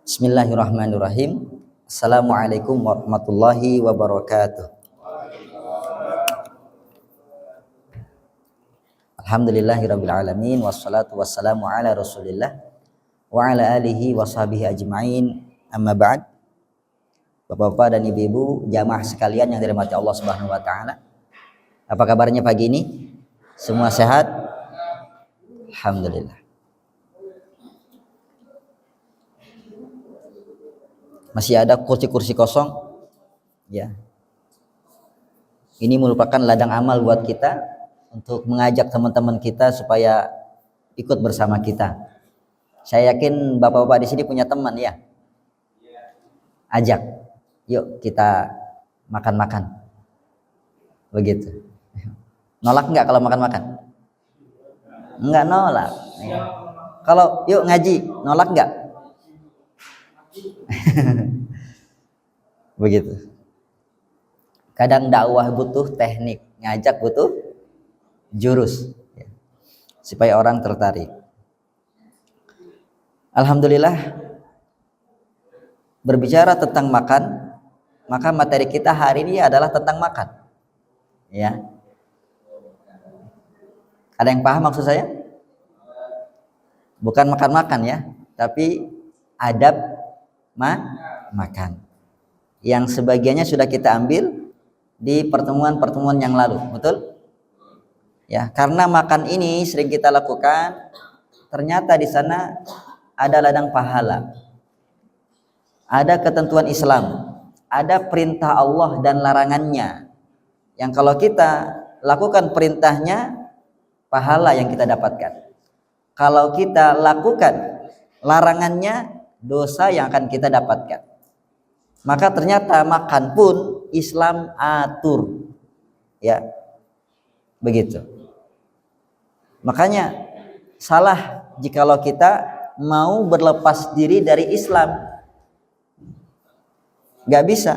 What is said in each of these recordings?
Bismillahirrahmanirrahim. Assalamualaikum warahmatullahi wabarakatuh. Alhamdulillahirabbil alamin wassalatu wassalamu ala Rasulillah wa ala alihi washabihi ajmain. Amma ba'd. Bapak-bapak dan ibu-ibu, jamaah sekalian yang dirahmati Allah Subhanahu wa taala. Apa kabarnya pagi ini? Semua sehat? Alhamdulillah. Masih ada kursi-kursi kosong, ya. Ini merupakan ladang amal buat kita untuk mengajak teman-teman kita supaya ikut bersama kita. Saya yakin bapak-bapak di sini punya teman, ya. Ajak, yuk kita makan-makan. Begitu. Nolak nggak kalau makan-makan? Nggak nolak. Kalau yuk ngaji, nolak nggak? Begitu. Kadang dakwah butuh teknik, ngajak butuh jurus, ya, supaya orang tertarik. Alhamdulillah, berbicara tentang makan, maka materi kita hari ini adalah tentang makan, ya. Ada yang paham maksud saya? Bukan makan-makan, ya, tapi adab makan, yang sebagiannya sudah kita ambil di pertemuan-pertemuan yang lalu, betul? Ya, karena makan ini sering kita lakukan, ternyata di sana ada ladang pahala, ada ketentuan Islam, ada perintah Allah dan larangannya, yang kalau kita lakukan perintahnya, pahala yang kita dapatkan. Kalau kita lakukan larangannya, dosa yang akan kita dapatkan. Maka ternyata makan pun Islam atur, ya, begitu. Makanya salah jikalau kita mau berlepas diri dari Islam. Gak bisa,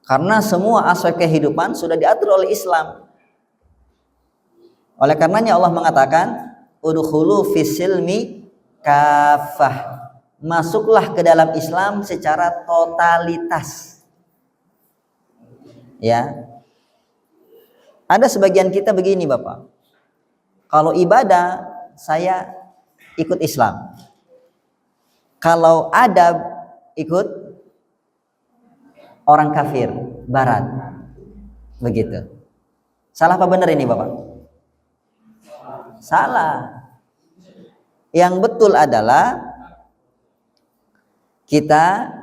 karena semua aspek kehidupan sudah diatur oleh Islam. Oleh karenanya Allah mengatakan, udkhulu fis-silmi kafah, masuklah ke dalam Islam secara totalitas, ya. Ada sebagian kita begini, Bapak, kalau ibadah saya ikut Islam, kalau adab ikut orang kafir barat, begitu. Salah apa benar ini, Bapak? Salah. Yang betul adalah kita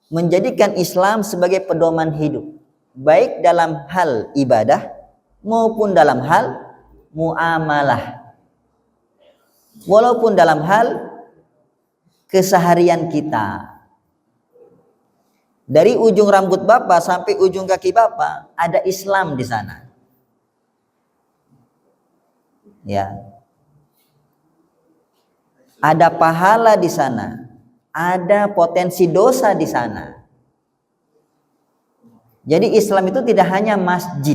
menjadikan Islam sebagai pedoman hidup, baik dalam hal ibadah maupun dalam hal muamalah, walaupun dalam hal keseharian kita. Dari ujung rambut Bapak sampai ujung kaki Bapak ada Islam di sana, ya. Ada pahala di sana, ada potensi dosa di sana. Jadi Islam itu tidak hanya masjid.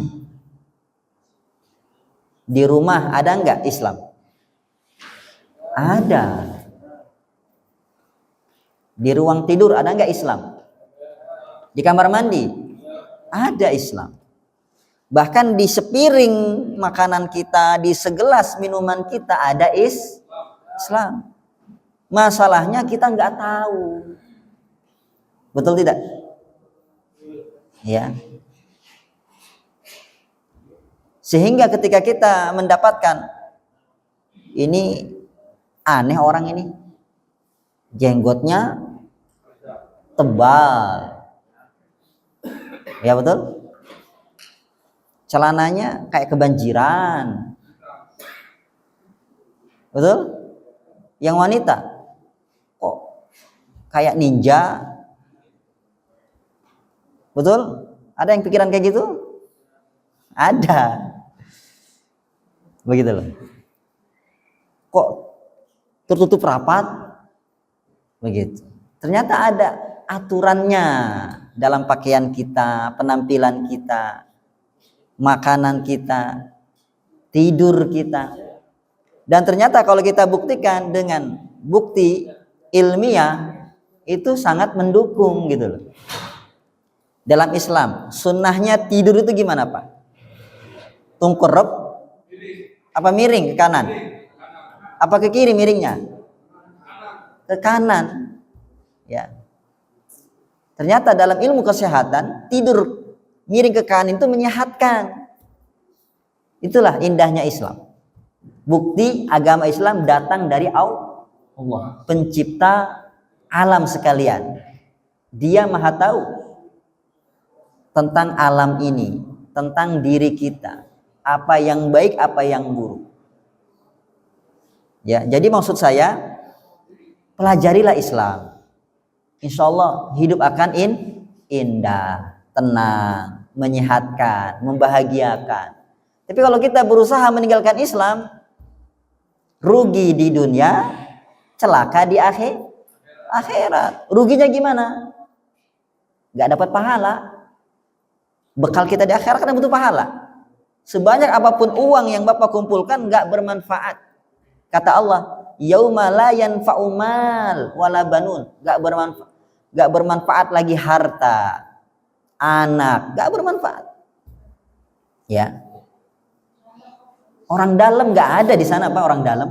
Di rumah ada enggak Islam? Ada. Di ruang tidur ada enggak Islam? Di kamar mandi ada Islam. Bahkan di sepiring makanan kita, di segelas minuman kita ada Islam. Masalahnya kita nggak tahu, betul tidak? Ya. Sehingga ketika kita mendapatkan ini aneh orang ini, jenggotnya tebal, ya betul. Celananya kayak kebanjiran, betul. Yang wanita kok kayak ninja, betul? Ada yang pikiran kayak gitu? Ada. Begitu loh. Kok tertutup rapat? Begitu. Ternyata ada aturannya dalam pakaian kita, penampilan kita, makanan kita, tidur kita. Dan ternyata kalau kita buktikan dengan bukti ilmiah itu sangat mendukung gitu loh. Dalam Islam, sunnahnya tidur itu gimana Pak? Tungkurep apa miring ke kanan? Apa ke kiri miringnya? Ke kanan. Ya. Ternyata dalam ilmu kesehatan, tidur miring ke kanan itu menyehatkan. Itulah indahnya Islam. Bukti agama Islam datang dari Allah, pencipta alam sekalian. Dia maha tahu tentang alam ini, tentang diri kita, apa yang baik, apa yang buruk. Ya, jadi maksud saya, pelajarilah Islam. Insya Allah hidup akan indah, tenang, menyehatkan, membahagiakan. Tapi kalau kita berusaha meninggalkan Islam, rugi di dunia, celaka di akhirat. Ruginya gimana? Gak dapat pahala. Bekal kita di akhirat kan butuh pahala. Sebanyak apapun uang yang Bapak kumpulkan gak bermanfaat. Kata Allah, yauma la yanfa'u mal wala banun. Gak bermanfaat lagi harta, anak, gak bermanfaat. Ya. Orang dalam gak ada di sana Pak, orang dalam.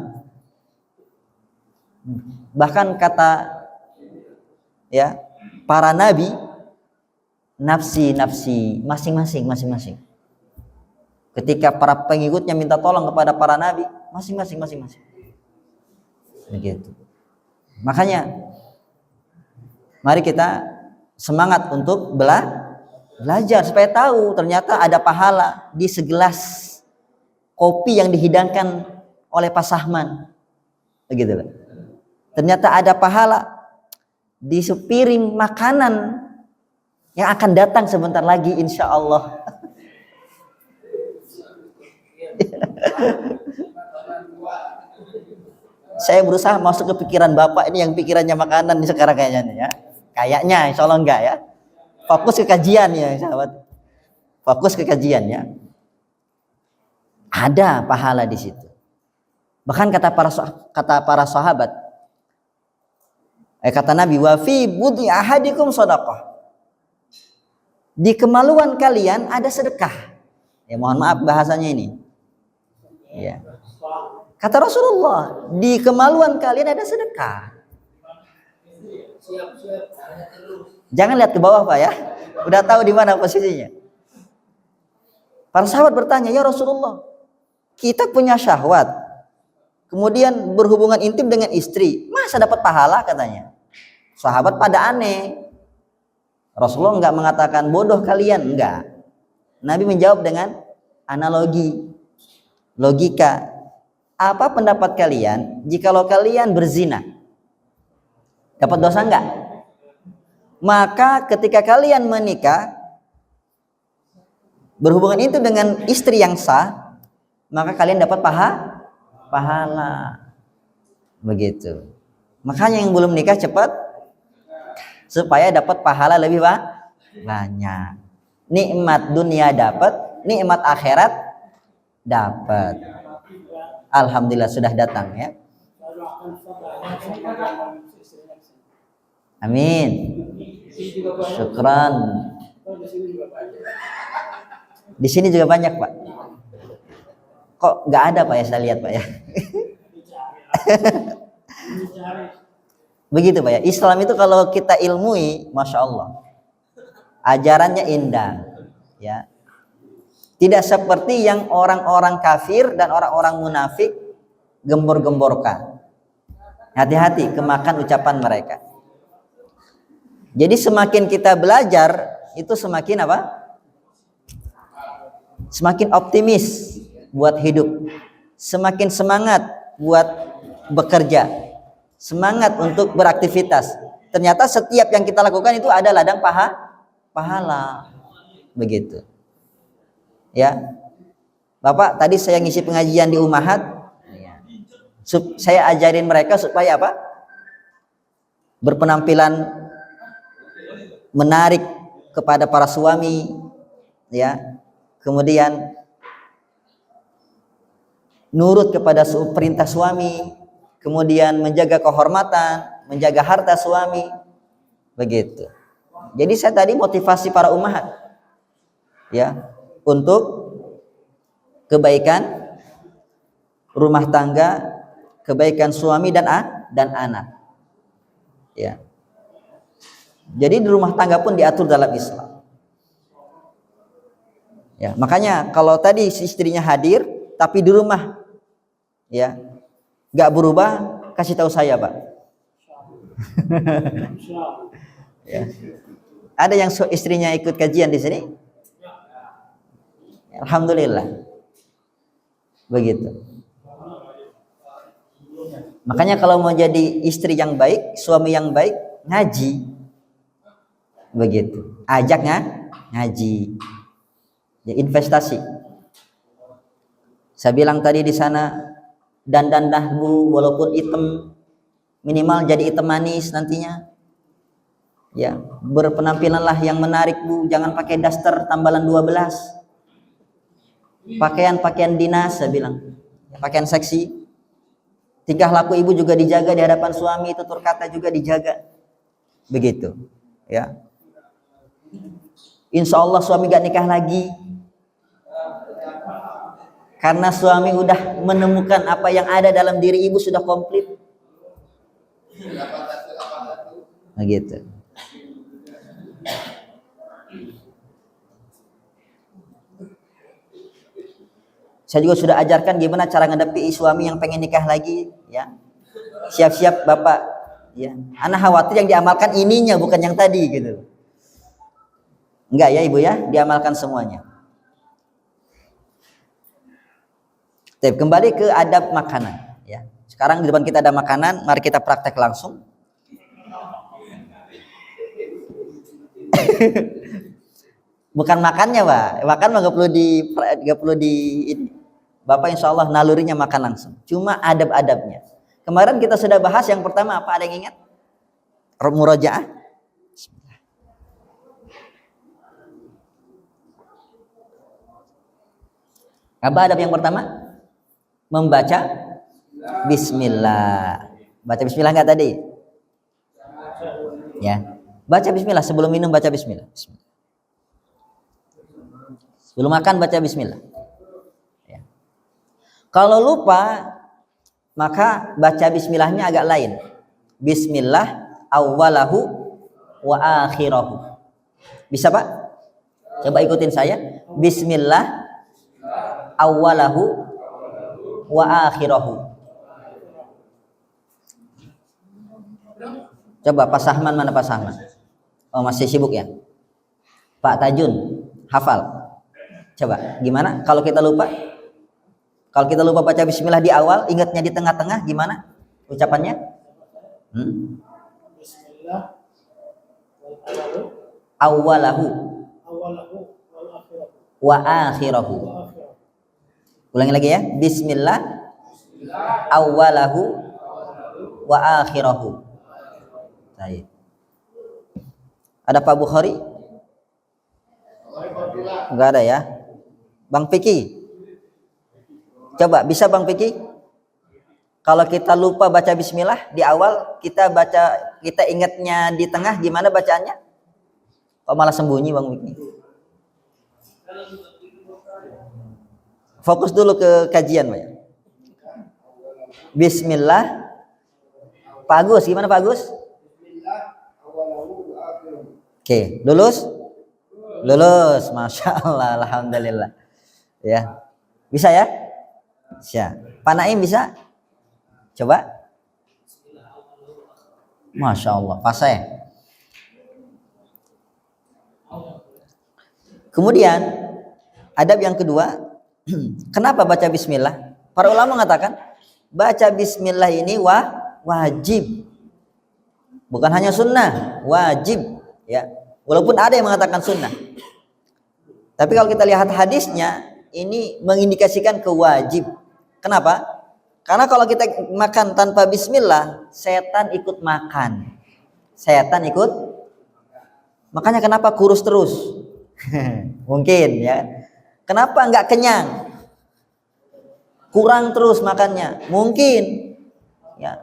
Bahkan kata ya para nabi, nafsi masing-masing. Ketika para pengikutnya minta tolong kepada para nabi, masing-masing. Begitu. Makanya mari kita semangat untuk belajar supaya tahu ternyata ada pahala di segelas kopi yang dihidangkan oleh Pak Sahman. Begitu. Ternyata ada pahala di sepiring makanan yang akan datang sebentar lagi insya Allah. Saya berusaha masuk ke pikiran Bapak ini yang pikirannya makanan sekarang kayaknya ya. Kayaknya insya Allah enggak ya. Fokus ke kajian ya sahabat. Fokus ke kajian ya. Ada pahala di situ. Bahkan kata para sahabat, kata Nabi, wa fi budi ahadikum shadaqah. Di kemaluan kalian ada sedekah. Ya mohon maaf bahasanya ini. Ya. Kata Rasulullah, di kemaluan kalian ada sedekah. Jangan lihat ke bawah Pak ya. Udah tahu di mana posisinya. Para sahabat bertanya, ya Rasulullah, kita punya syahwat, kemudian berhubungan intim dengan istri, masa dapat pahala katanya. Sahabat pada aneh. Rasulullah enggak mengatakan bodoh kalian, enggak. Nabi menjawab dengan analogi, logika. Apa pendapat kalian jikalau kalian berzina? Dapat dosa enggak? Maka ketika kalian menikah, berhubungan itu dengan istri yang sah, maka kalian dapat pahala. Begitu. Makanya yang belum nikah cepat supaya dapat pahala lebih banyak. Nikmat dunia dapat, nikmat akhirat dapat. Alhamdulillah sudah datang ya. Amin. Syukran. Di sini juga banyak Pak. Kok nggak ada Pak ya, saya lihat Pak ya. Begitu Pak ya. Islam itu kalau kita ilmui, masya Allah, ajarannya indah, ya. Tidak seperti yang orang-orang kafir dan orang-orang munafik gembor-gemborkan. Hati-hati kemakan ucapan mereka. Jadi semakin kita belajar, itu semakin apa? Semakin optimis buat hidup, semakin semangat buat bekerja, semangat untuk beraktivitas. Ternyata setiap yang kita lakukan itu ada ladang pahala. Begitu. Ya. Bapak, tadi saya ngisi pengajian di Ummahat. Saya ajarin mereka supaya apa? Berpenampilan menarik kepada para suami, ya. Kemudian nurut kepada perintah suami, kemudian menjaga kehormatan, menjaga harta suami, begitu. Jadi saya tadi motivasi para ummahat, ya, untuk kebaikan rumah tangga, kebaikan suami dan anak, ya. Jadi di rumah tangga pun diatur dalam Islam. Ya, makanya kalau tadi si istrinya hadir tapi di rumah, ya, nggak berubah, kasih tahu saya, Pak. Ya. Ada yang istrinya ikut kajian di sini? Alhamdulillah. Begitu. Makanya kalau mau jadi istri yang baik, suami yang baik, ngaji. Begitu. Ajak ngaji. Ya, investasi. Saya bilang tadi di sana, dandan Bu, walaupun hitam, minimal jadi hitam manis nantinya. Ya, berpenampilanlah yang menarik Bu, jangan pakai daster tambalan 12. Pakaian dinas, saya bilang. Pakaian seksi. Tingkah laku ibu juga dijaga di hadapan suami, tutur kata juga dijaga. Begitu, ya. Insya Allah suami gak nikah lagi. Karena suami udah menemukan apa yang ada dalam diri ibu sudah komplit. Begitu. Saya juga sudah ajarkan gimana cara ngedepi suami yang pengen nikah lagi, ya. Siap-siap Bapak, ya. Anak khawatir yang diamalkan ininya bukan yang tadi gitu. Enggak ya Ibu ya, diamalkan semuanya. Tapi kembali ke adab makanan, ya. Sekarang di depan kita ada makanan, mari kita praktek langsung. Bukan makannya, Pak. Makan mah nggak perlu di ini. Bapak insya Allah nalurinya makan langsung. Cuma adab-adabnya. Kemarin kita sudah bahas yang pertama apa? Ada yang ingat? Murojaah. Apa adab yang pertama? Membaca Bismillah. Baca Bismillah nggak tadi? Ya. Baca Bismillah sebelum minum, baca Bismillah. Sebelum makan baca Bismillah. Ya. Kalau lupa, maka baca Bismillahnya agak lain. Bismillah awwalahu wa akhirahu. Bisa Pak? Coba ikutin saya. Bismillah awwalahu wa akhirahu. Coba Pak Sahman, mana Pak Sahman? Oh masih sibuk ya? Pak Tajun, hafal. Coba, gimana kalau kita lupa? Kalau kita lupa baca Bismillah di awal, ingatnya di tengah-tengah, gimana ucapannya? Bismillah awwalahu wa akhirahu. Ulangi lagi ya. Bismillah awwalahu wa akhirahu. Baik. Ada Pak Bukhari? Enggak ada ya. Bang Piki. Coba bisa Bang Piki? Kalau kita lupa baca Bismillah di awal, kita ingatnya di tengah, gimana bacaannya? Kok malah sembunyi Bang Piki? Fokus dulu ke kajian, Pak. Bismillah. Pak Agus, gimana Pak Agus? Oke, lulus? Lulus, Masya Allah, Alhamdulillah. Ya, bisa ya? Bisa. Pak Naim bisa? Coba. Masya Allah, fase. Kemudian, adab yang kedua, kenapa baca Bismillah? Para ulama mengatakan, baca Bismillah ini wajib. Bukan hanya sunnah, wajib. Ya, walaupun ada yang mengatakan sunnah. Tapi kalau kita lihat hadisnya, ini mengindikasikan kewajib. Kenapa? Karena kalau kita makan tanpa Bismillah, setan ikut makan. Setan ikut. Makanya kenapa kurus terus? Mungkin ya. Kenapa nggak kenyang? Kurang terus makannya? Mungkin. Ya,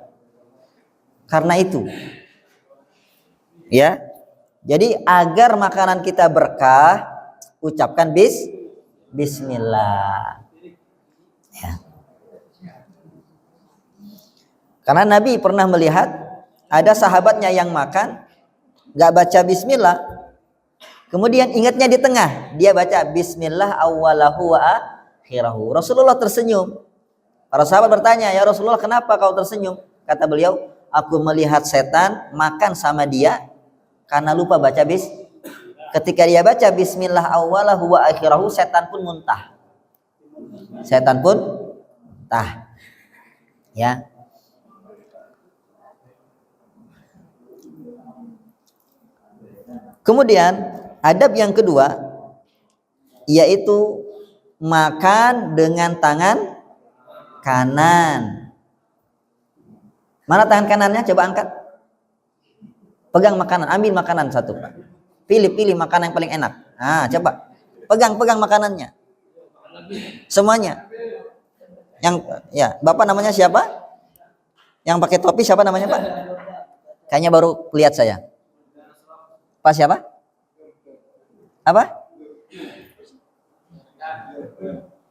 karena itu, ya. Jadi agar makanan kita berkah, ucapkan Bismillah. Ya. Karena Nabi pernah melihat ada sahabatnya yang makan nggak baca Bismillah, kemudian ingatnya di tengah dia baca Bismillah awwalahu wa akhirahu. Rasulullah tersenyum. Para sahabat bertanya, ya Rasulullah, kenapa kau tersenyum? Kata beliau, aku melihat setan makan sama dia karena lupa baca ketika dia baca Bismillah awwalahu wa akhirahu, setan pun muntah. Setan pun muntah. Ya. Kemudian adab yang kedua yaitu makan dengan tangan kanan. Mana tangan kanannya? Coba angkat. Pegang makanan, ambil makanan satu. Pilih makanan yang paling enak. Nah, coba. Pegang makanannya. Semuanya. Yang ya, Bapak namanya siapa? Yang pakai topi siapa namanya, Pak? Kayaknya baru lihat saya. Pak siapa? Apa?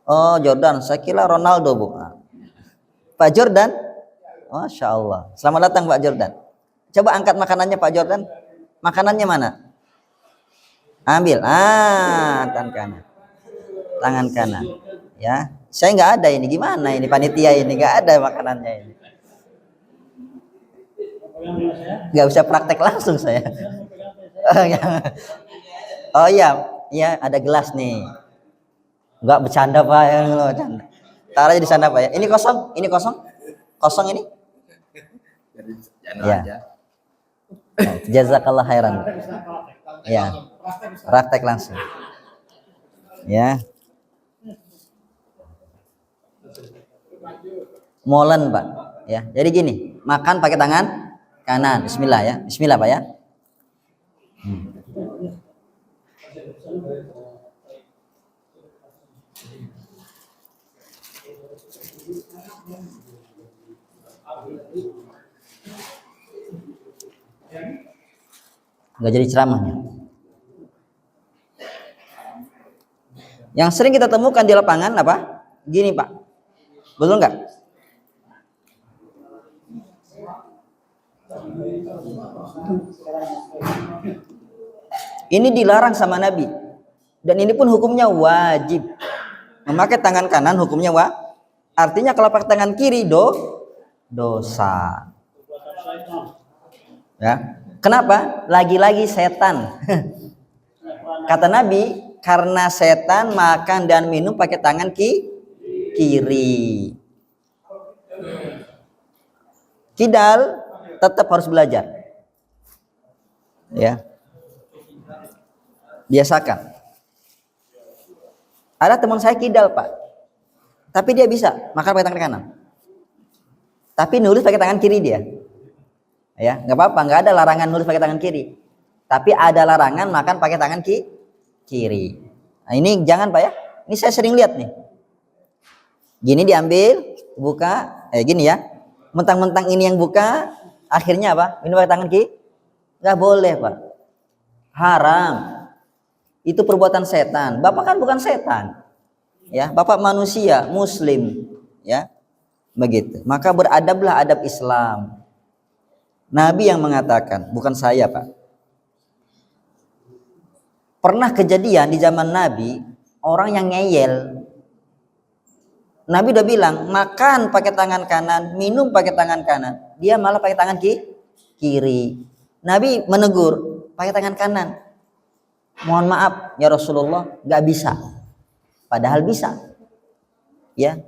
Oh, Jordan. Saya kira Ronaldo, Bu. Pak Jordan? Masya Allah. Selamat datang, Pak Jordan. Coba angkat makanannya, Pak Jordan. Makanannya mana? Ambil. Tangan kanan. Tangan kanan. Ya. Saya nggak ada ini. Gimana ini panitia ini? Nggak ada makanannya ini. Nggak usah praktek langsung saya. Oh iya, iya ada gelas nih. Enggak bercanda Pak, ya bercanda. Taruh aja di sana Pak ya. Ini kosong, kosong ini. Ya. Jazakallah khairan. Ya. Praktek langsung. Ya. Molen Pak. Ya. Jadi gini, makan pakai tangan kanan. Bismillah ya. Bismillah Pak ya. Nggak jadi ceramahnya. Yang sering kita temukan di lapangan apa? Gini Pak, betul nggak? Ini dilarang sama Nabi, dan ini pun hukumnya wajib. Memakai tangan kanan hukumnya artinya kalau pakai tangan kiri dosa. Ya. Kenapa? Lagi-lagi setan. Kata Nabi, karena setan makan dan minum pakai tangan kiri. Kidal tetap harus belajar. Ya. Biasakan. Ada teman saya kidal Pak, tapi dia bisa makan pakai tangan kanan, tapi nulis pakai tangan kiri dia. Ya, nggak apa-apa, nggak ada larangan nulis pakai tangan kiri, tapi ada larangan makan pakai tangan kiri. Nah, ini jangan Pak ya, ini saya sering lihat nih. Gini diambil, buka, gini ya, mentang-mentang ini yang buka, akhirnya apa? Minum pakai tangan kiri, nggak boleh Pak, haram. Itu perbuatan setan. Bapak kan bukan setan, ya. Bapak manusia, Muslim, ya, begitu. Maka beradablah adab Islam. Nabi yang mengatakan, bukan saya Pak. Pernah kejadian di zaman Nabi, orang yang ngeyel. Nabi udah bilang, makan pakai tangan kanan, minum pakai tangan kanan. Dia malah pakai tangan kiri. Nabi menegur, pakai tangan kanan. Mohon maaf ya Rasulullah, nggak bisa. Padahal bisa. Ya,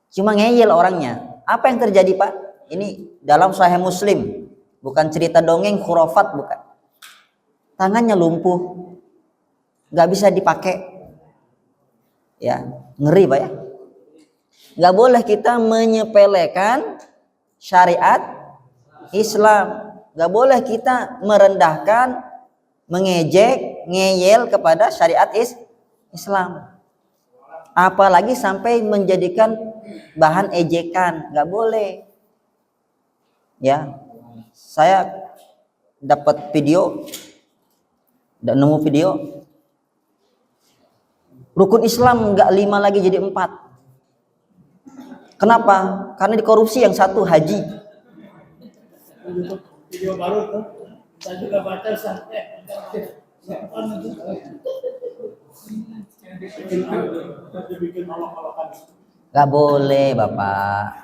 cuma ngeyel orangnya. Apa yang terjadi Pak? Ini dalam Sahih Muslim, bukan cerita dongeng khurafat, bukan. Tangannya lumpuh, nggak bisa dipakai. Ya, ngeri Pak ya. Nggak boleh kita menyepelekan syariat Islam. Nggak boleh kita merendahkan, mengejek, ngeyel kepada syariat Islam. Apalagi sampai menjadikan bahan ejekan, nggak boleh. Ya, saya dapat video dan nemu video rukun Islam nggak 5 lagi jadi 4. Kenapa? Karena dikorupsi yang satu haji. Video baru tuh, saya juga baca sampai bikin olok-olokan. Nggak boleh Bapak.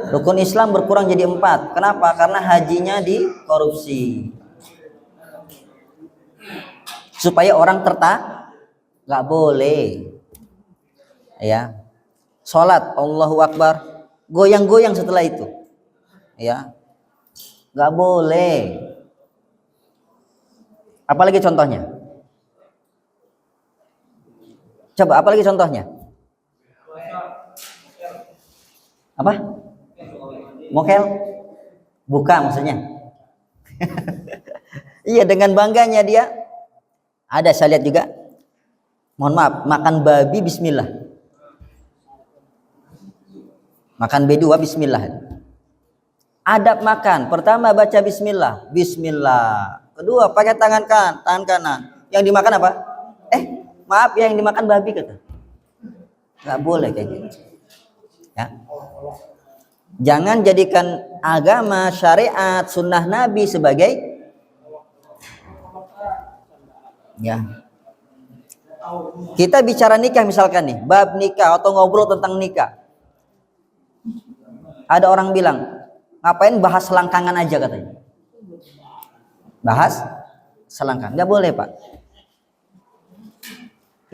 Rukun Islam berkurang jadi 4. Kenapa? Karena hajinya dikorupsi. Supaya orang nggak boleh. Ya. Sholat Allahu Akbar, goyang-goyang setelah itu. Ya. Nggak boleh. Apalagi contohnya? Coba apalagi contohnya? Apa? Mokel? Buka maksudnya. Iya, dengan bangganya dia. Ada saya lihat juga. Mohon maaf, makan babi bismillah. Makan B2 bismillah. Adab makan, pertama baca bismillah. Bismillah. Kedua pakai tangan kanan. Yang dimakan apa? Maaf, yang dimakan babi kata. Nggak boleh kayak gitu. Ya. Jangan jadikan agama, syariat, sunnah Nabi sebagai ya. Kita bicara nikah misalkan nih, bab nikah atau ngobrol tentang nikah. Ada orang bilang, ngapain bahas selangkangan aja katanya. Bahas selangkang, nggak boleh Pak.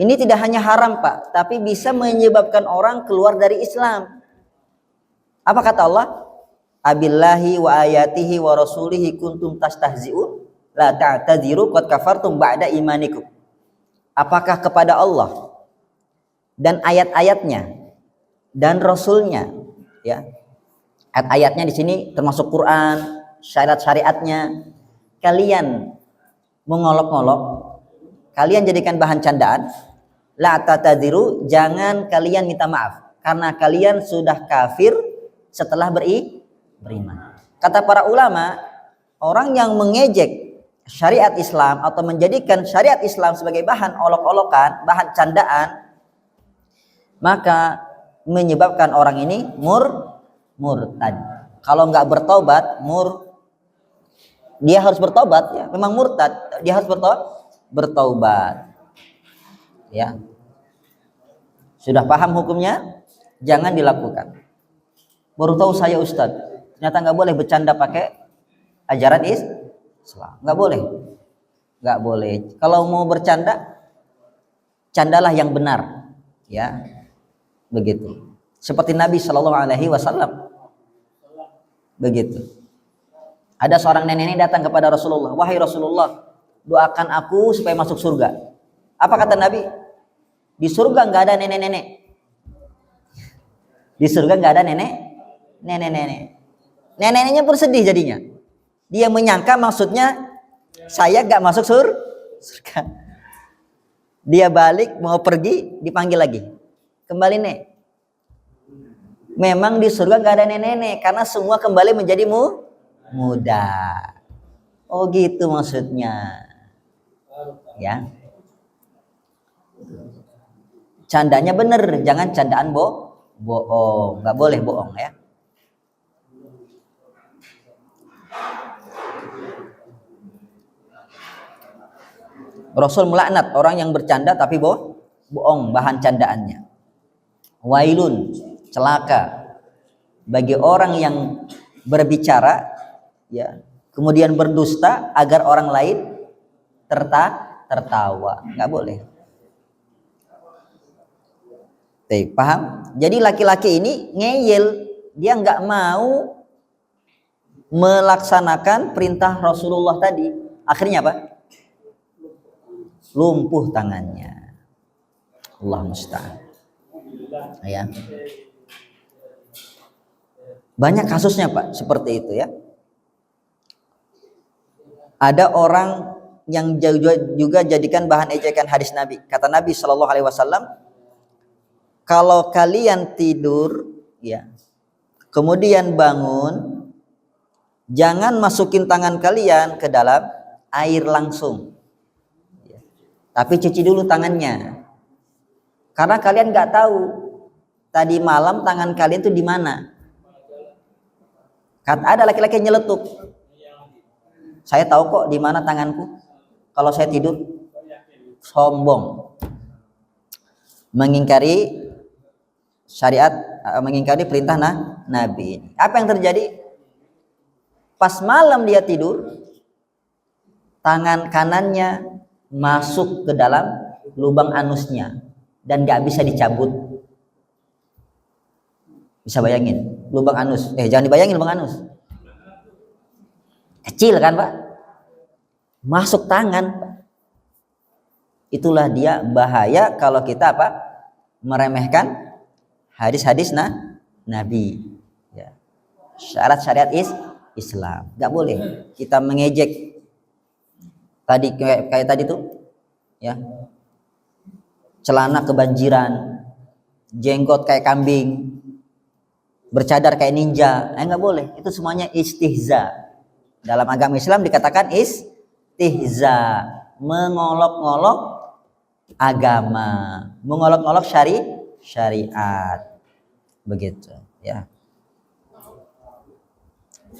Ini tidak hanya haram Pak, tapi bisa menyebabkan orang keluar dari Islam. Apa kata Allah? Abillahi wa ayatihi wa rasulihi kuntum tastahzi'un la ta'tadziru qad kafartum ba'da imanikum. Apakah kepada Allah dan ayat-ayatnya dan rasulnya, ya. Ayat-ayatnya di sini termasuk Quran, syariat-syariatnya. Kalian mengolok-olok, kalian jadikan bahan candaan. La ta'tadziru, jangan kalian minta maaf karena kalian sudah kafir setelah beriman. Kata para ulama, orang yang mengejek syariat Islam atau menjadikan syariat Islam sebagai bahan olok-olokan, bahan candaan, maka menyebabkan orang ini murtad. Kalau nggak bertobat, dia harus bertobat ya. Memang murtad, dia harus bertobat. Ya. Sudah paham hukumnya? Jangan dilakukan. Baru tahu saya Ustadz, ternyata nggak boleh bercanda pakai ajaran Islam. Nggak boleh. Kalau mau bercanda, candalah yang benar, ya, begitu. Seperti Nabi Shallallahu Alaihi Wasallam, begitu. Ada seorang nenek datang kepada Rasulullah, wahai Rasulullah, doakan aku supaya masuk surga. Apa kata Nabi? Di surga nggak ada nenek-nenek. Di surga nggak ada nenek-nenek. Nenek-neneknya pun sedih jadinya. Dia menyangka maksudnya saya gak masuk surga. Dia balik mau pergi, dipanggil lagi. Kembali nek. Memang di surga gak ada nenek-nenek karena semua kembali menjadi muda. Oh gitu maksudnya. Ya. Candanya bener, jangan candaan bohong. Gak boleh bohong ya. Rasul melaknat orang yang bercanda tapi bohong bahan candaannya. Wailun, celaka bagi orang yang berbicara ya, kemudian berdusta agar orang lain tertawa. Nggak boleh. Paham? Jadi laki-laki ini ngeyel, dia nggak mau melaksanakan perintah Rasulullah tadi. Akhirnya apa? Lumpuh tangannya. Allah musta'an. Ya. Banyak kasusnya Pak seperti itu ya. Ada orang yang juga jadikan bahan ejekan hadis Nabi. Kata Nabi Shallallahu Alaihi Wasallam, kalau kalian tidur ya. Kemudian bangun, jangan masukin tangan kalian ke dalam air langsung. Ya. Tapi cuci dulu tangannya. Karena kalian nggak tahu tadi malam tangan kalian tuh di mana. Ada laki-laki yang nyeletuk. Saya tahu kok di mana tanganku. Kalau saya tidur, sombong, mengingkari syariat, mengingkari perintah Nabi. Apa yang terjadi? Pas malam dia tidur, tangan kanannya masuk ke dalam lubang anusnya dan nggak bisa dicabut. Bisa bayangin lubang anus? Jangan dibayangin lubang anus. Kecil kan Pak? Masuk tangan Pak. Itulah dia bahaya kalau kita apa? Meremehkan hadis-hadis Nabi. Ya. Syarat syariat Islam. Gak boleh kita mengejek. Tadi kayak tadi tuh, ya. Celana kebanjiran, jenggot kayak kambing, bercadar kayak ninja. Nggak boleh. Itu semuanya istihza. Dalam agama Islam dikatakan istihza, mengolok-olok agama, mengolok-olok syariat, begitu ya.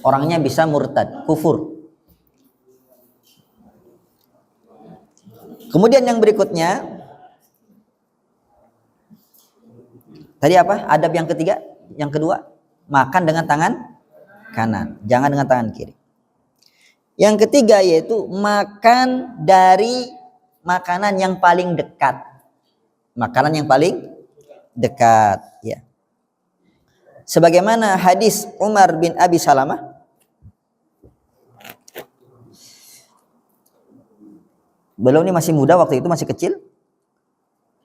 Orangnya bisa murtad, kufur. Kemudian yang berikutnya, tadi apa? Adab yang ketiga, yang kedua, makan dengan tangan kanan, jangan dengan tangan kiri. Yang ketiga yaitu makan dari makanan yang paling dekat. Makanan yang paling dekat, ya. Sebagaimana hadis Umar bin Abi Salamah, beliau ini masih muda waktu itu, masih kecil.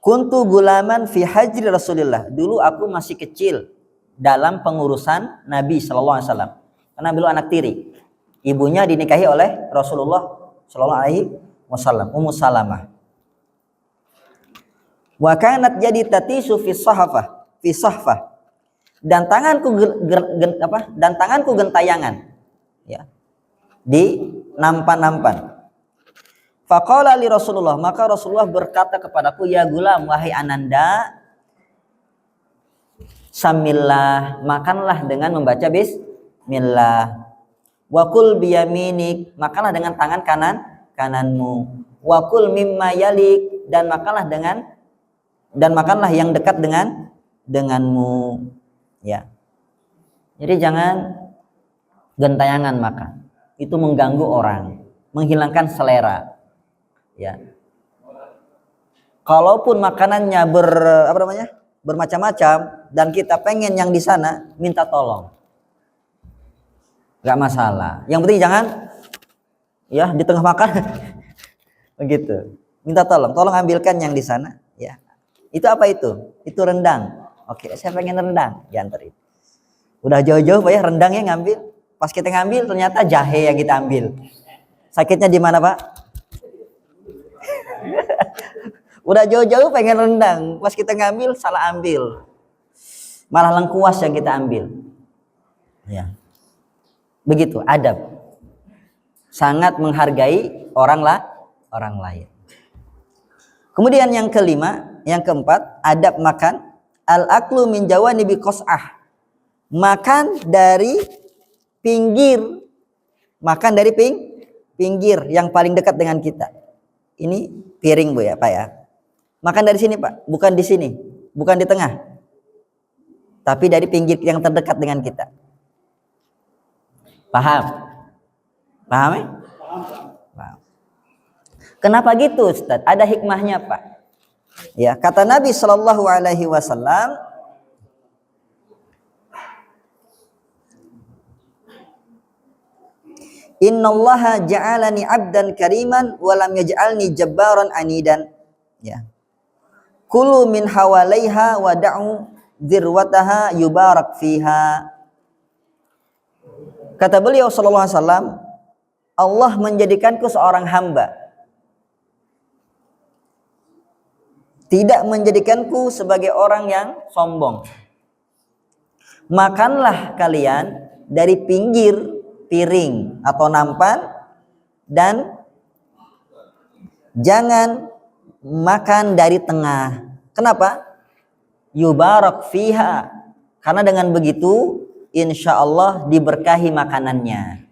Kuntu gulaman fi hajri Rasulillah. Dulu aku masih kecil dalam pengurusan Nabi sallallahu alaihi wasallam. Karena beliau anak tiri. Ibunya dinikahi oleh Rasulullah sallallahu alaihi wasallam, Ummu Salamah. Wa kanat jadi tatisu fi sahfah. Dan tanganku gentayangan, ya. Di nampan-nampan. Faqala li Rasulullah, maka Rasulullah berkata kepadaku, ya gulam, wahai ananda, samillah, makanlah dengan membaca bismillah. Wakul biyaminik, makanlah dengan tangan kananmu. Wakul mimma yalik, dan makanlah yang dekat denganmu, ya. Jadi jangan gentayangan makan, itu mengganggu orang, menghilangkan selera, ya. Kalaupun makanannya bermacam-macam dan kita pengen yang di sana, minta tolong. Gak masalah. Yang penting jangan, ya, di tengah makan begitu. Minta tolong ambilkan yang di sana, ya. Itu apa itu? Itu rendang. Oke, saya pengen rendang, diantarin. Udah jauh-jauh Pak ya, rendangnya ngambil. Pas kita ngambil ternyata jahe yang kita ambil. Sakitnya di mana Pak? Udah jauh-jauh pengen rendang, pas kita ngambil salah ambil. Malah lengkuas yang kita ambil. Ya. Begitu adab. Sangat menghargai orang lain. Kemudian yang keempat, adab makan, al-aklu min jawanibi qas'ah. Makan dari pinggir yang paling dekat dengan kita. Ini piring Bu ya, Pak ya. Makan dari sini Pak, bukan di sini, bukan di tengah. Tapi dari pinggir yang terdekat dengan kita. Paham? Paham ya? Paham. Kenapa gitu Ustaz? Ada hikmahnya Pak. Ya, kata Nabi sallallahu alaihi wasallam, innallaha ja'alani 'abdan kariman wa lam yaj'alni jabbaran anidan. Ya. Kulu min hawalaiha wa da'u dzirwataha yubarak fiha. Kata beliau sallallahu alaihi wasallam, Allah menjadikanku seorang hamba. Tidak menjadikanku sebagai orang yang sombong. makanlah kalian dari pinggir piring atau nampan dan jangan makan dari tengah. Kenapa? Yubarak fiha, karena dengan begitu insya Allah diberkahi makanannya.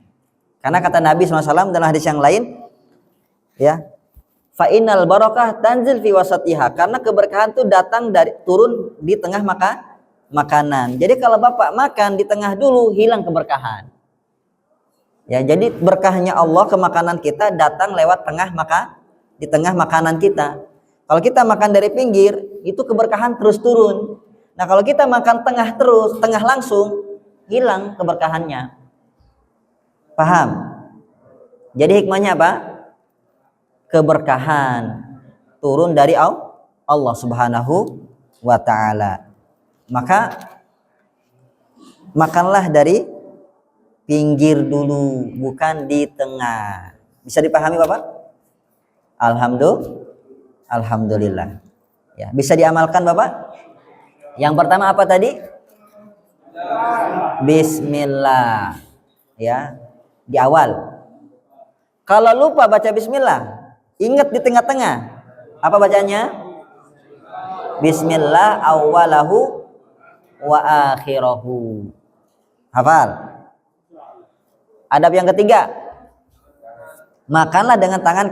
Karena kata Nabi SAW dalam hadis yang lain, ya, fa innal barakah tanzil fi wasatiha, karena keberkahan itu datang dari turun di tengah makanan. Jadi kalau Bapak makan di tengah dulu, hilang keberkahan. Ya, jadi berkahnya Allah ke makanan kita datang lewat di tengah makanan kita. Kalau kita makan dari pinggir, itu keberkahan terus turun. Nah, kalau kita makan tengah terus, tengah langsung, hilang keberkahannya. Paham? Jadi hikmahnya apa? Keberkahan turun dari Allah Subhanahu wa ta'ala. Maka makanlah dari pinggir dulu, bukan di tengah. Bisa dipahami Bapak? Alhamdulillah. Ya, bisa diamalkan Bapak? Yang pertama apa tadi? Bismillah. Ya, di awal. Kalau lupa baca bismillah, ingat di tengah-tengah. Apa bacanya? Bismillah awalahu wa akhirahu. Hafal? Adab yang ketiga, makanlah dengan tangan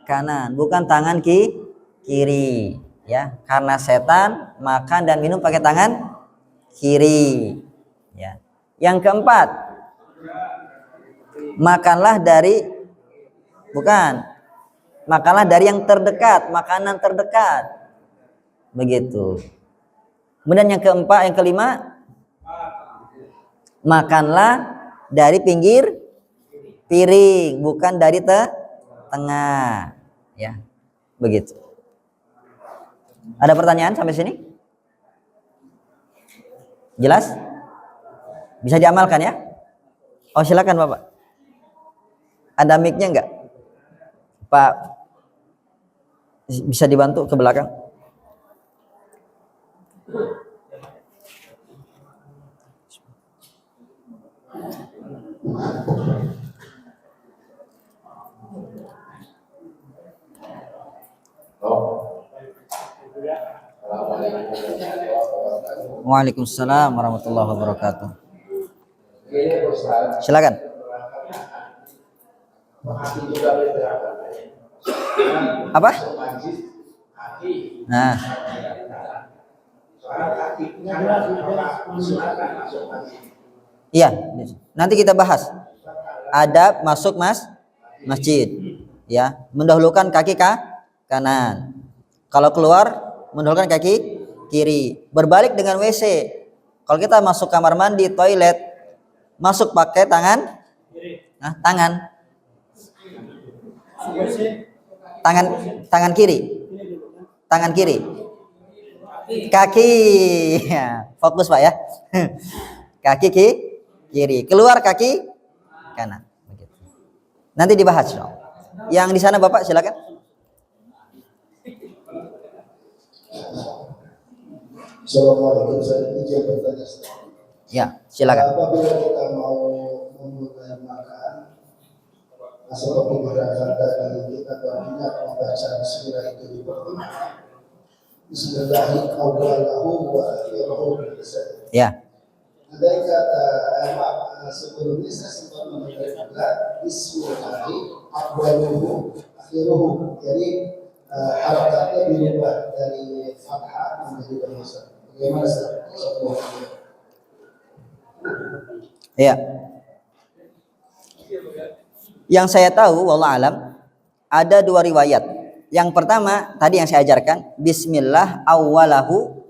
kanan, bukan tangan kiri. Ya, karena setan makan dan minum pakai tangan kiri. Ya. Yang keempat, makanlah dari yang terdekat, makanan terdekat. Begitu. Kemudian yang kelima, makanlah dari pinggir piring, bukan dari tengah. Ya. Begitu. Ada pertanyaan sampai sini? Jelas? Bisa diamalkan ya? Oh, silakan Bapak. Ada mic-nya enggak? Pak, bisa dibantu ke belakang? Waalaikumsalam warahmatullahi wabarakatuh. Silakan. Apa? Nah. Iya, nanti kita bahas. Adab masuk masjid. Ya, mendahulukan kaki kanan. Kalau keluar mendahulukan kaki kiri. Berbalik dengan WC. Kalau kita masuk kamar mandi, toilet, masuk pakai tangan kiri. Tangan kiri. Kaki. Ya, fokus Pak ya. Kaki kiri. Keluar kaki kanan. Begitu. Nanti dibahas. Yang di sana Bapak silakan. Assalamualaikum, saya izin bertanya. Ya, silakan. Apabila kita mau memulai makan, seperti gerakan tadi kita tidak membaca bismillah itu di pertama. Bismillahirrahmanirrahim wa akhirahu. Ya. Ada yang kata sebelumnya saya sempat mendengar Bismillahirrahmanirrahim akhiruhu. Jadi harakatnya dirubah dari fathah menjadi dhamma. Bagaimana Ustaz? Ya. Yang saya tahu, wallah alam, ada dua riwayat. Yang pertama tadi yang saya ajarkan, Bismillah awalahu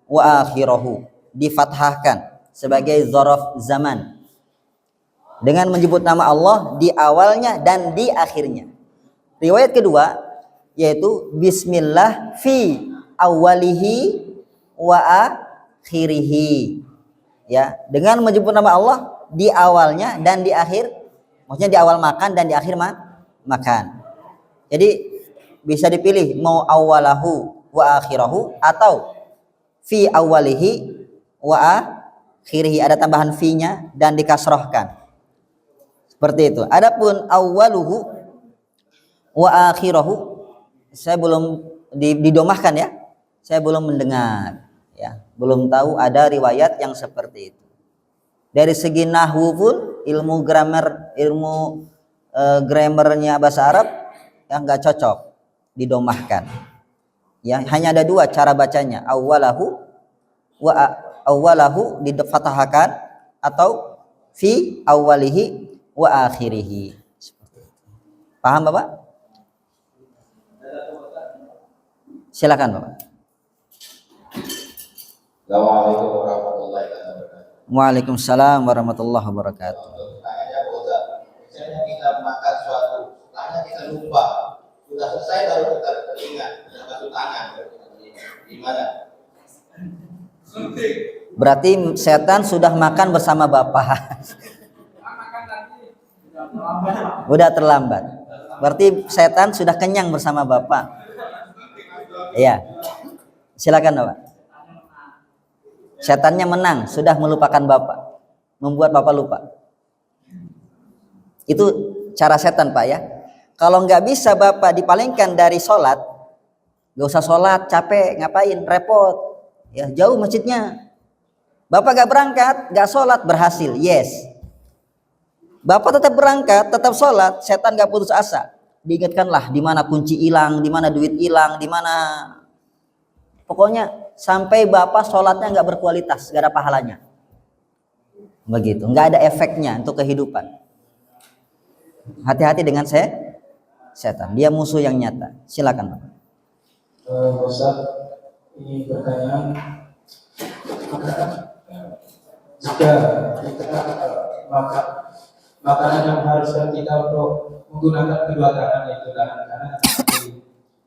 wa akhirahu, difathahkan sebagai dzaraf zaman dengan menyebut nama Allah di awalnya dan di akhirnya. Riwayat kedua yaitu Bismillah fi awalihi wa akhirihi, ya, dengan menyebut nama Allah di awalnya dan di akhir, maksudnya di awal makan dan di akhir makan. Jadi bisa dipilih mau awalahu wa akhirahu atau fi awalihi wa akhirihi, ada tambahan fi-nya dan dikasrohkan. Seperti itu. Adapun awwaluhu wa akhirahu, saya belum didomahkan ya. Saya belum mendengar ya, belum tahu ada riwayat yang seperti itu. Dari segi nahwu pun, ilmu grammarnya bahasa Arab yang enggak cocok didomahkan. Ya, hanya ada dua cara bacanya, awwalahu difathahkan atau fi awwalihi wa akhirihi. Paham Bapak? Silakan Bapak. Assalamualaikum warahmatullahi wabarakatuh. Waalaikumsalam warahmatullahi wabarakatuh. Tanya Pak Ustaz, misalnya kita makan suatu, setelahnya kita lupa, sudah selesai baru kita teringat, sudah basuh tangan, gimana? Berarti setan sudah makan bersama Bapak. Udah terlambat. Berarti setan sudah kenyang bersama Bapak. Iya. Silakan Bapak. Setannya menang, sudah melupakan Bapak. Membuat Bapak lupa. Itu cara setan Pak ya. Kalau nggak bisa Bapak dipalingkan dari sholat, nggak usah sholat, capek, ngapain, repot. Ya jauh masjidnya. Bapak gak berangkat, gak sholat, berhasil, yes. Bapak tetap berangkat, tetap sholat, setan gak putus asa. Diingatkanlah di mana kunci hilang, di mana duit hilang, di mana. Pokoknya sampai Bapak sholatnya gak berkualitas, gak ada pahalanya. Begitu, gak ada efeknya untuk kehidupan. Hati-hati dengan setan, dia musuh yang nyata. Silakan Bapak. Ustaz, ini pertanyaan, jika kita makan makanan yang haruskan kita untuk menggunakan kedua tangan, yaitu tangan kanan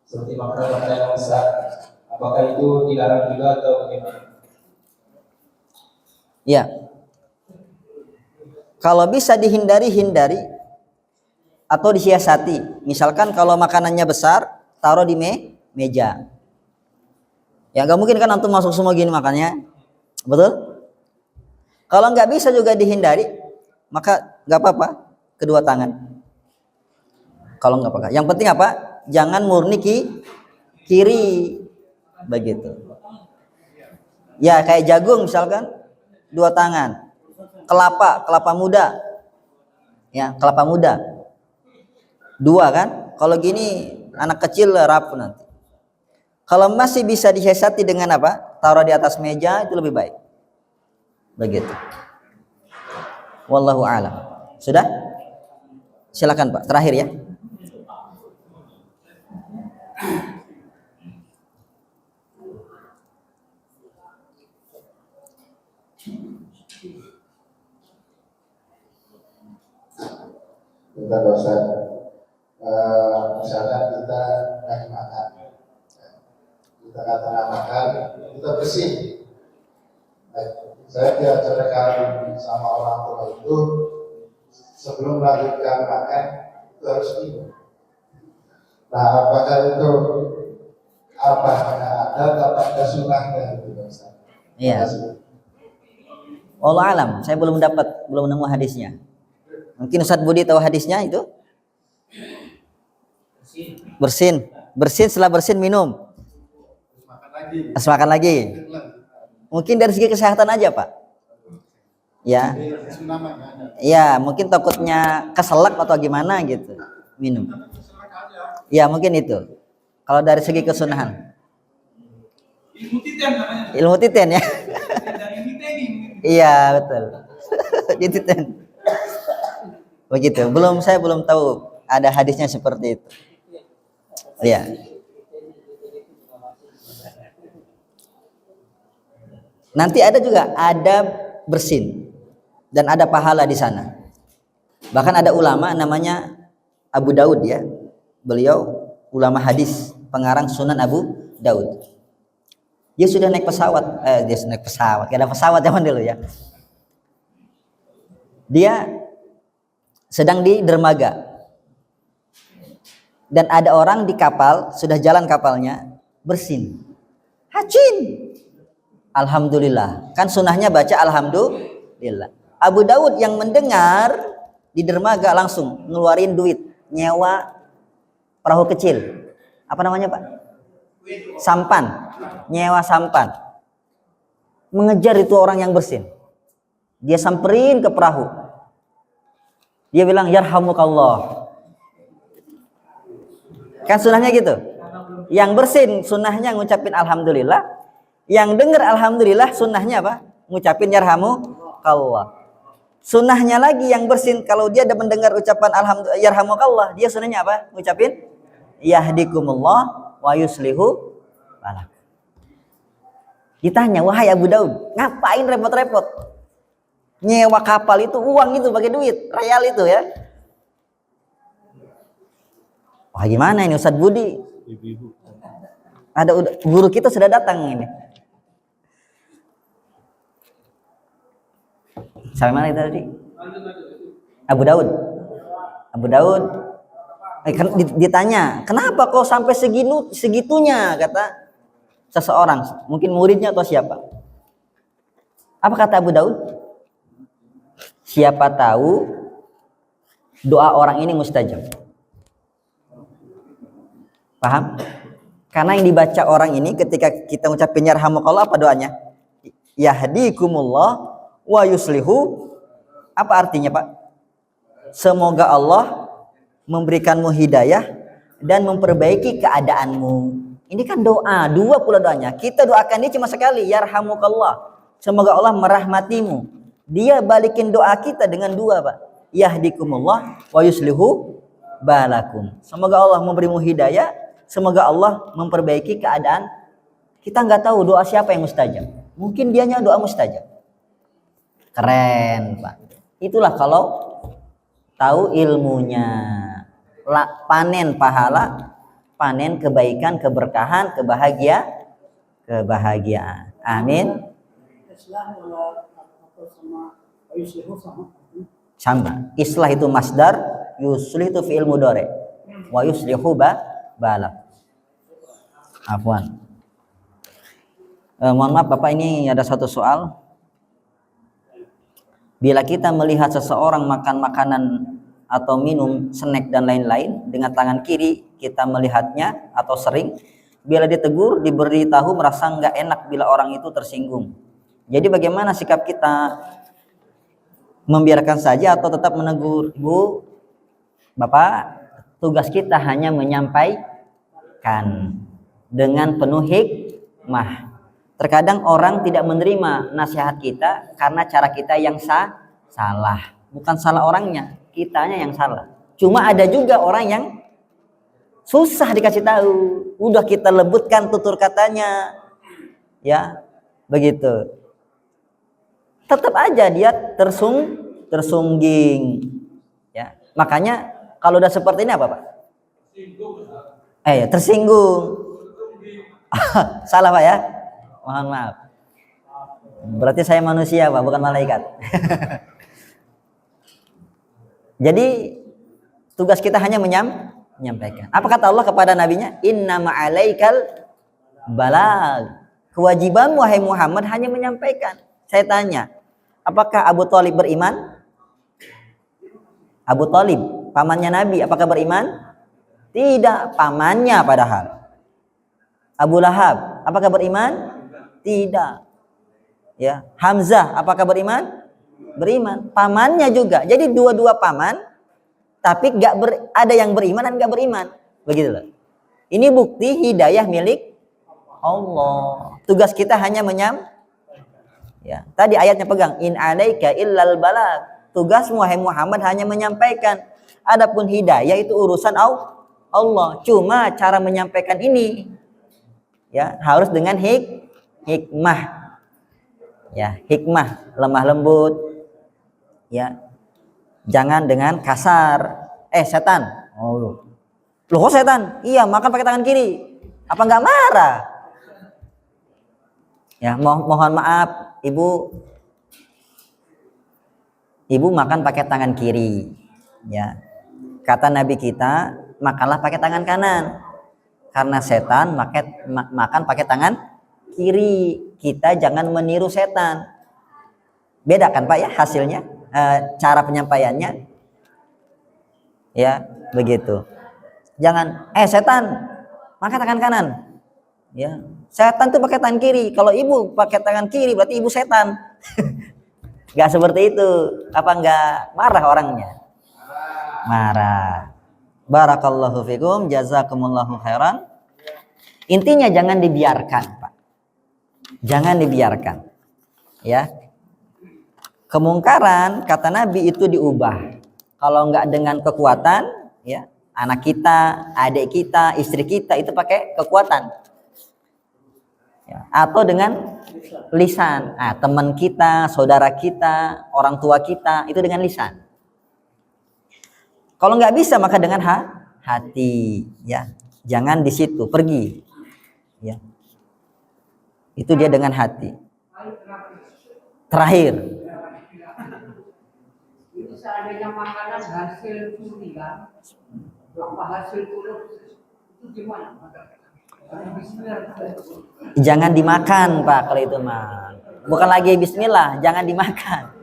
seperti makanan yang besar, apakah itu dilarang juga atau bagaimana? Ya, kalau bisa dihindari, hindari atau disiasati. Misalkan kalau makanannya besar, taruh di meja. Ya nggak mungkin kan antum masuk semua gini makannya, betul? Kalau nggak bisa juga dihindari, maka nggak apa-apa kedua tangan. Kalau nggak apa-apa, yang penting apa? Jangan murni kiri, begitu. Ya kayak jagung misalkan, dua tangan. Kelapa muda, ya kelapa muda, dua kan? Kalau gini anak kecil rapuh nanti. Kalau masih bisa disiasati dengan apa? Taruh di atas meja itu lebih baik. Begitu. Wallahu a'lam. Sudah? Silakan Pak, terakhir ya. Bentar Ustaz, misalkan kita lagi makan, kita tengah makan, kita bersih. Saya diajarkan sama orang tua itu sebelum melanjutkan makan itu harus minum. Nah, apakah itu ada ada sunnahnya itu Ustaz? Iya. Wallahu alam, saya belum nemu hadisnya. Mungkin Ustaz Budi tahu hadisnya itu? Bersin setelah bersin minum. Terus makan lagi. Mungkin dari segi kesehatan aja Pak. Ya. Ya, mungkin takutnya keselak atau gimana gitu. Minum. Ya, mungkin itu. Kalau dari segi kesunahan. Ilmu titen ya. Iya, betul. Titen. Begitu. Saya belum tahu ada hadisnya seperti itu. Iya. Nanti ada juga adab bersin dan ada pahala di sana. Bahkan ada ulama namanya Abu Daud ya. Beliau ulama hadis, pengarang Sunan Abu Daud. Dia sudah naik pesawat, kayak ada pesawat zaman dulu ya. Dia sedang di dermaga. Dan ada orang di kapal, sudah jalan kapalnya, bersin. Hacin. alhamdulillah. Kan sunnahnya baca alhamdulillah. Abu Daud yang mendengar di dermaga langsung ngeluarin duit nyewa perahu kecil. Apa namanya, Pak? Sampan. Nyewa sampan. Mengejar itu orang yang bersin. Dia samperin ke perahu. Dia bilang yarhamukallah. Kan sunnahnya gitu. Yang bersin sunnahnya ngucapin alhamdulillah. Yang dengar alhamdulillah sunnahnya apa? Ngucapin yarhamukallah. Sunnahnya lagi yang bersin kalau dia ada mendengar ucapan alhamdulillah yarhamukallah, dia sunnahnya apa? Ngucapin yahdikumullah wa yuslihu balak. Ditanya, wahai Abu Daud, ngapain repot-repot? Nyewa kapal itu uang itu pakai duit, real itu ya. Wah, gimana ini Ustadz Budi? Ada guru kita sudah datang ini. Sampai mana itu tadi? Abu Daud. Abu Daud. Ditanya, kenapa kok sampai segitunya, kata seseorang, mungkin muridnya atau siapa. Apa kata Abu Daud? Siapa tahu doa orang ini mustajab. Paham? Karena yang dibaca orang ini ketika kita ucapin yarhamukallah, apa doanya? Yahdikumullah wa yuslihu. Apa artinya, Pak? Semoga Allah memberikanmu hidayah dan memperbaiki keadaanmu. Ini kan doa, dua pula doanya. Kita doakan dia cuma sekali, yarhamukallah. Semoga Allah merahmatimu. Dia balikin doa kita dengan dua, Pak. Yahdikumullah wa yuslihu balakum. Semoga Allah memberimu hidayah, semoga Allah memperbaiki keadaan. Kita nggak tahu doa siapa yang mustajab. Mungkin dianya doa mustajab. Keren, Pak. Itulah kalau tahu ilmunya. Panen pahala, panen kebaikan, keberkahan, kebahagiaan. Amin. Sama. Islah itu masdar, yuslih itu fi'il mudhari. Wa yuslihu balak. Afwan. Mohon maaf Bapak, ini ada satu soal. Bila kita melihat seseorang makan makanan atau minum snack dan lain-lain dengan tangan kiri, kita melihatnya atau sering, bila ditegur, diberitahu, merasa nggak enak bila orang itu tersinggung. Jadi bagaimana sikap kita? Membiarkan saja atau tetap menegur? Bu, Bapak, tugas kita hanya menyampaikan dengan penuh hikmah. Terkadang orang tidak menerima nasihat kita karena cara kita yang salah. Bukan salah orangnya, kitanya yang salah. Cuma ada juga orang yang susah dikasih tahu. Udah kita lebutkan tutur katanya, ya begitu. Tetap aja dia tersungging. Ya, makanya kalau udah seperti ini apa, Pak? Tersinggung. Salah, Pak ya? Mohon maaf. Berarti saya manusia, Pak, bukan malaikat. Jadi tugas kita hanya menyampaikan. Apa kata Allah kepada nabinya? Inna ma'alaikal balag. Kewajiban wahai Muhammad hanya menyampaikan. Saya tanya, apakah Abu Thalib beriman? Abu Thalib, pamannya Nabi, apakah beriman? Tidak, pamannya padahal. Abu Lahab, apakah beriman? Tidak. Ya, Hamzah, apakah beriman? Beriman. Pamannya juga. Jadi dua-dua paman, tapi ada yang beriman dan nggak beriman. Begitu loh. Ini bukti hidayah milik Allah. Tugas kita hanya ya. Tadi ayatnya pegang, in alaika illal balag. Tugasmu wahai Muhammad hanya menyampaikan. Adapun hidayah itu urusan Allah. Cuma cara menyampaikan ini ya harus dengan hikmah. Ya, hikmah, lemah lembut. Ya. Jangan dengan kasar. Setan. Oh. Loh kok setan? Iya, makan pakai tangan kiri. Apa enggak marah? Ya, mohon maaf, Ibu makan pakai tangan kiri. Ya. Kata Nabi kita, makanlah pakai tangan kanan. Karena setan makan pakai tangan kiri. Kita jangan meniru setan. Beda kan Pak ya hasilnya, cara penyampaiannya. Ya, begitu. Jangan, setan, maka tangan kanan. Ya, setan tuh pakai tangan kiri. Kalau ibu pakai tangan kiri berarti ibu setan. Gak seperti itu. Apa enggak marah orangnya? Marah. Barakallahu fikum, jazakumullahu khairan. Intinya jangan dibiarkan, Pak. Jangan dibiarkan. Ya. Kemungkaran kata Nabi itu diubah. Kalau enggak dengan kekuatan, ya, anak kita, adik kita, istri kita itu pakai kekuatan. Ya, atau dengan lisan. Teman kita, saudara kita, orang tua kita itu dengan lisan. Kalau nggak bisa maka dengan hati, ya. Jangan di situ, pergi. Ya. Itu dia dengan hati. Terakhir. Itu seandainya makanan hasil curi kan, apa hasil turun itu gimana? Jangan dimakan Pak kalau itu mah. Bukan lagi bismillah, jangan dimakan.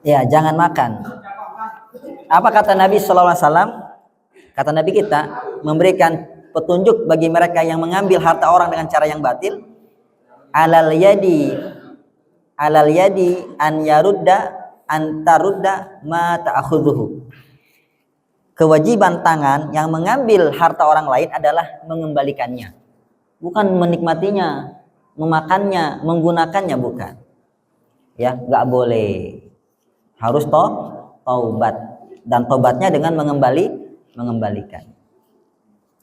Ya, jangan makan. Apa kata Nabi sallallahu alaihi wasallam? Kata Nabi kita memberikan petunjuk bagi mereka yang mengambil harta orang dengan cara yang batil. Alal yadi an yarudda an tarudda ma ta'khudhuhu. Kewajiban tangan yang mengambil harta orang lain adalah mengembalikannya. Bukan menikmatinya, memakannya, menggunakannya, bukan. Ya, nggak boleh. Harus taubat, dan taubatnya dengan mengembalikan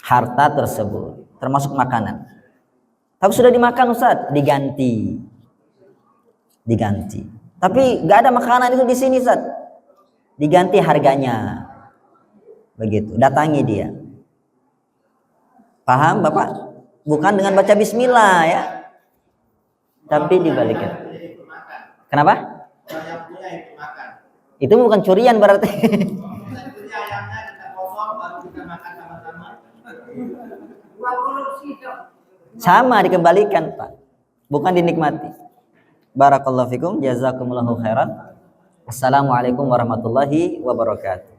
harta tersebut, termasuk makanan. Tapi sudah dimakan Ustaz, diganti. Tapi nggak ada makanan itu di sini Ustaz. Diganti harganya. Begitu, datangi dia. Paham Bapak? Bukan dengan baca bismillah ya. Tapi dibalikin. Kenapa? Yang punya itu makan. Itu bukan curian berarti. Kita punya ayamnya, kita potong, baru kita makan sama-sama. Sama dikembalikan Pak. Bukan dinikmati. Barakallahu fikum, jazakumullahu khairan. Assalamualaikum warahmatullahi wabarakatuh.